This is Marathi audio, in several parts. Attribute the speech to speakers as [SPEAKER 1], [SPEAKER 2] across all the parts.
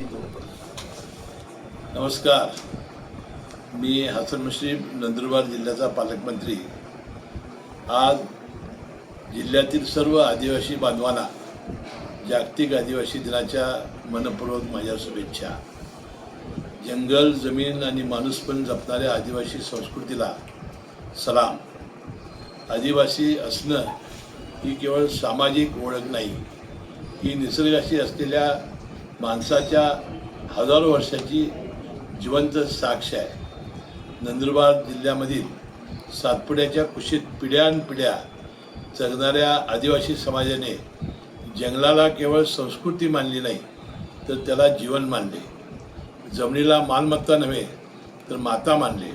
[SPEAKER 1] माहिती देतो.
[SPEAKER 2] नमस्कार, मी हसन मुश्रीफ, नंदुरबार जिल्ह्याचा पालकमंत्री. आज जिल्ह्यातील सर्व आदिवासी बांधवांना जागतिक आदिवासी दिनाच्या मनपूर्वक माझ्या शुभेच्छा. जंगल, जमीन आणि माणूसपण जपणाऱ्या आदिवासी संस्कृतीला सलाम. आदिवासी असणं ही केवळ सामाजिक ओळख नाही, ही निसर्गाशी असलेल्या माणसाच्या हजारो वर्षाची जिवंत साक्ष आहे. नंदुरबार जिल्ह्यामधील सातपुड्याच्या कुशीत पिढ्यानपिढ्या जगणाऱ्या आदिवासी समाजाने जंगलाला केवळ संस्कृती मानली नाही, तर त्याला जीवन मानले. जमिनीला मालमत्ता नव्हे तर माता मानले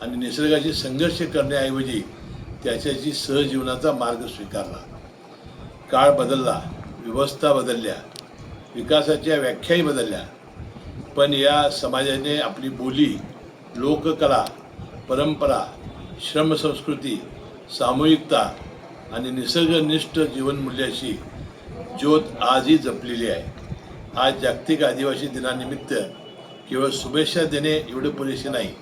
[SPEAKER 2] आणि निसर्गाशी संघर्ष करण्याऐवजी त्याच्याशी सहजीवनाचा मार्ग स्वीकारला. काळ बदलला, व्यवस्था बदलल्या, विकासाच्या व्याख्याही बदलल्या, पण या समाजाने आपली बोली, लोककला, परंपरा, श्रमसंस्कृती, सामूहिकता आणि निसर्गनिष्ठ जीवनमूल्याशी ज्योत आजही जपलेली आहे. आज जागतिक आदिवासी दिनानिमित्त केवळ शुभेच्छा देणे एवढे पुरेसे नाही.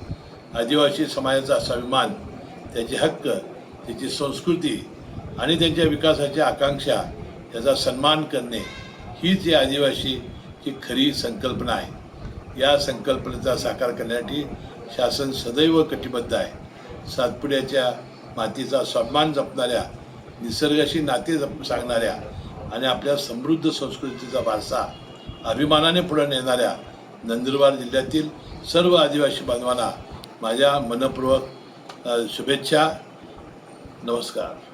[SPEAKER 2] आदिवासी समाजाचा स्वाभिमान, त्याचे हक्क, त्याची संस्कृती आणि त्यांच्या विकासाच्या आकांक्षा याचा सन्मान करणे हीच या आदिवासीची खरी संकल्पना आहे. या संकल्पनेचा साकार करण्यासाठी शासन सदैव कटिबद्ध आहे. सातपुड्याच्या मातीचा स्वाभिमान जपणाऱ्या, निसर्गाशी नाते सांगणाऱ्या आणि आपल्या समृद्ध संस्कृतीचा वारसा अभिमानाने पुढे नेणाऱ्या नंदुरबार जिल्ह्यातील सर्व आदिवासी बांधवांना माझ्या मनपूर्वक शुभेच्छा. नमस्कार.